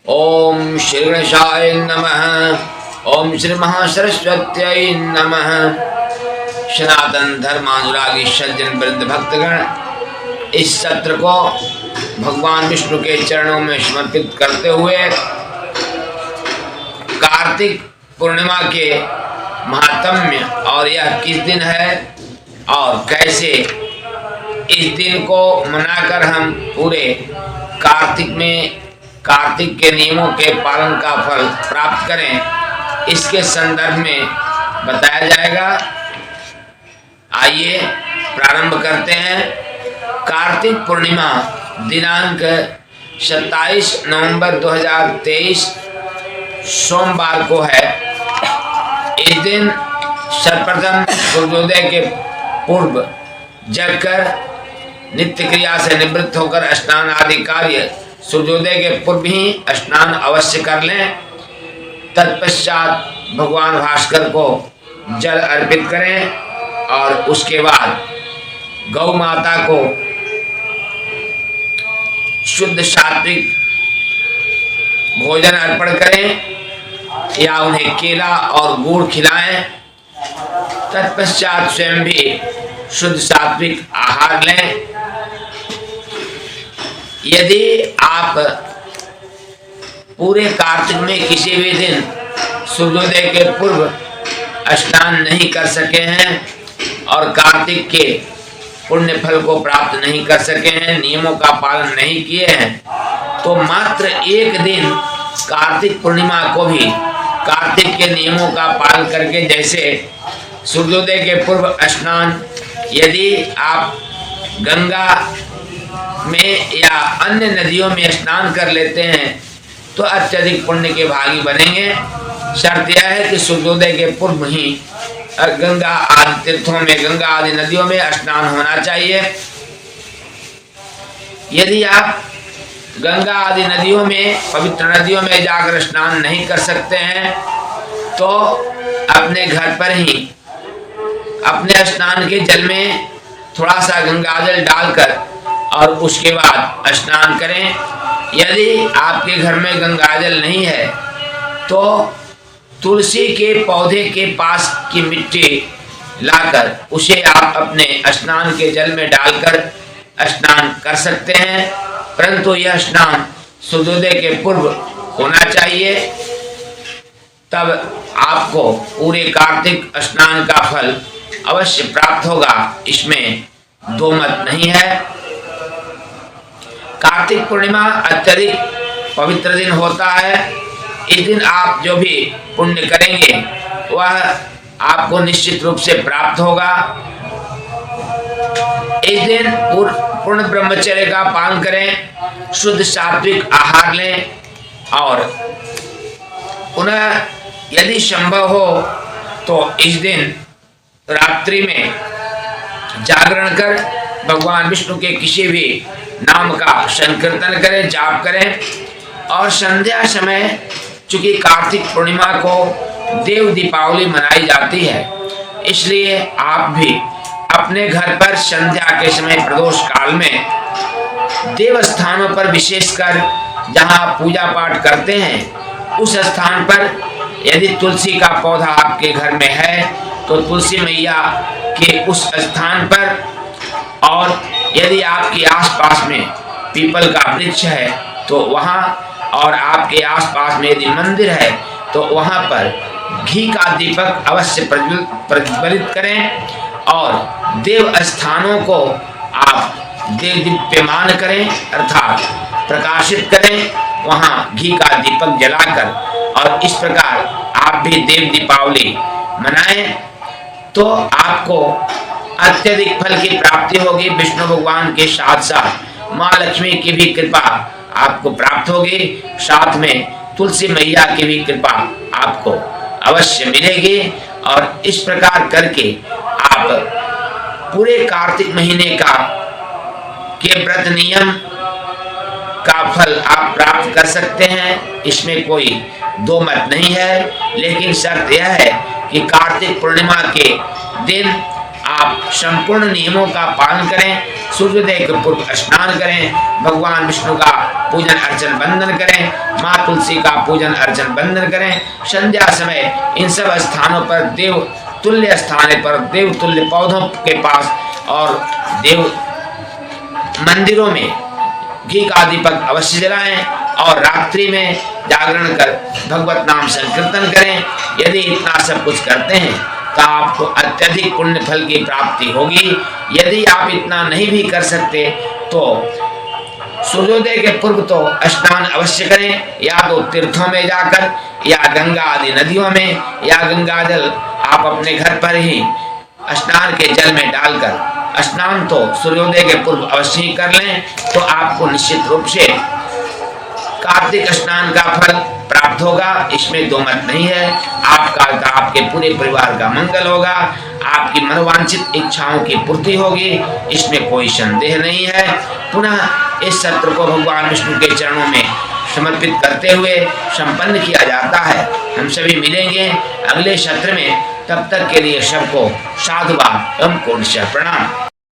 ओम श्री गणेशाय नमः। ओम श्री महासरस्वत्यै नमः। सनातन धर्मानुरागी सज्जन वृंद भक्तगण, इस सत्र को भगवान विष्णु के चरणों में समर्पित करते हुए कार्तिक पूर्णिमा के महात्म्य और यह किस दिन है और कैसे इस दिन को मनाकर हम पूरे कार्तिक के नियमों के पालन का फल प्राप्त करें, इसके संदर्भ में बताया जाएगा। आइए प्रारंभ करते हैं। कार्तिक पूर्णिमा दिनांक 27 नवंबर 2023 सोमवार को है। इस दिन सर्वप्रथम सूर्योदय के पूर्व जगकर नित्य क्रिया से निवृत्त होकर स्नान आदि कार्य सूर्योदय के पूर्व ही स्नान अवश्य कर लें। तत्पश्चात भगवान भास्कर को जल अर्पित करें और उसके बाद गौ माता को शुद्ध सात्विक भोजन अर्पण करें या उन्हें केला और गुड़ खिलाएं। तत्पश्चात स्वयं भी शुद्ध सात्विक आहार लें। यदि आप पूरे कार्तिक में किसी भी दिन सूर्योदय के पूर्व स्नान नहीं कर सके हैं और कार्तिक के पुण्य फल को प्राप्त नहीं कर सके हैं, नियमों का पालन नहीं किए हैं, तो मात्र एक दिन कार्तिक पूर्णिमा को भी कार्तिक के नियमों का पालन करके, जैसे सूर्योदय के पूर्व स्नान यदि आप गंगा में या अन्य नदियों में स्नान कर लेते हैं तो अत्यधिक पुण्य के भागी बनेंगे। शर्त यह है कि सूर्योदय के पूर्व ही गंगा आदि तीर्थों में, गंगा आदि नदियों में स्नान होना चाहिए। यदि आप गंगा आदि नदियों में, पवित्र नदियों में जाकर स्नान नहीं कर सकते हैं तो अपने घर पर ही अपने स्नान के जल में थोड़ा सा गंगाजल डालकर और उसके बाद स्नान करें। यदि आपके घर में गंगाजल नहीं है तो तुलसी के पौधे के पास की मिट्टी लाकर उसे आप अपने स्नान के जल में डालकर स्नान कर सकते हैं, परंतु यह स्नान सूर्योदय के पूर्व होना चाहिए। तब आपको पूरे कार्तिक स्नान का फल अवश्य प्राप्त होगा, इसमें दो मत नहीं है। कार्तिक पूर्णिमा अत्यधिक पवित्र दिन होता है। इस दिन आप जो भी पुण्य करेंगे वह आपको निश्चित रूप से प्राप्त होगा। इस दिन पूर्ण ब्रह्मचर्य का पालन करें, शुद्ध सात्विक आहार लें और पुनः यदि संभव हो तो इस दिन रात्रि में जागरण कर भगवान विष्णु के किसी भी नाम का संकीर्तन करें, जाप करें। और संध्या समय, चूंकि कार्तिक पूर्णिमा को देव दीपावली मनाई जाती है, इसलिए आप भी अपने घर पर संध्या के समय प्रदोष काल में देव स्थानों पर, विशेषकर जहां पूजा पाठ करते हैं उस स्थान पर यदि तुलसी का पौधा आपके घर में है तो तुलसी मैया के उस स्थान पर, और यदि आपके आसपास में पीपल का वृक्ष है तो वहां, और आपके आसपास में यदि मंदिर है तो वहां पर घी का दीपक अवश्य प्रज्वलित करें और देव स्थानों को आप देव दीप्यमान करें, अर्थात प्रकाशित करें, वहां घी का दीपक जलाकर। और इस प्रकार आप भी देव दीपावली मनाएं तो आपको अत्यधिक फल की प्राप्ति होगी। विष्णु भगवान के साथ साथ माँ लक्ष्मी की भी कृपा आपको प्राप्त होगी, साथ में तुलसी मैया की भी कृपा आपको अवश्य मिलेगी। और इस प्रकार करके आप पूरे कार्तिक महीने के व्रत नियम का फल आप प्राप्त कर सकते हैं, इसमें कोई दो मत नहीं है। लेकिन शर्त यह है कि कार्तिक पूर्णिमा के दिन आप संपूर्ण नियमों का पालन करें, सूर्योदय के पूर्व स्नान करें, भगवान विष्णु का पूजन अर्चन बंदन करें, माँ तुलसी का पूजन अर्चन बंदन करें। संध्या समय इन सब स्थानों पर देव तुल्य स्थान पर देव तुल्य पौधों के पास और देव मंदिरों में घी का दीपक अवश्य जलाएं और रात्रि में जागरण कर भगवत नाम संकीर्तन करें। यदि इतना सब कुछ करते हैं तो आपको अत्यधिक पुण्य फल की प्राप्ति होगी। यदि आप इतना नहीं भी कर सकते तो सूर्योदय के पूर्व तो स्नान अवश्य करें, या तो तीर्थों में जाकर या गंगा आदि नदियों में, या गंगा जल आप अपने घर पर ही स्नान के जल में डालकर स्नान तो सूर्योदय के पूर्व अवश्य ही कर लें, तो आपको निश्चित रूप से कार्तिक स्नान का फल प्राप्त होगा। इसमें दो मत नहीं है। आपका आपके पूरे परिवार का मंगल होगा, आपकी मनोवांछित इच्छाओं की पूर्ति होगी, इसमें कोई संदेह नहीं है। पुनः इस सत्र को भगवान विष्णु के चरणों में समर्पित करते हुए संपन्न किया जाता है। हम सभी मिलेंगे अगले सत्र में, तब तक के लिए सबको साधुवाद एवं कोटि प्रणाम।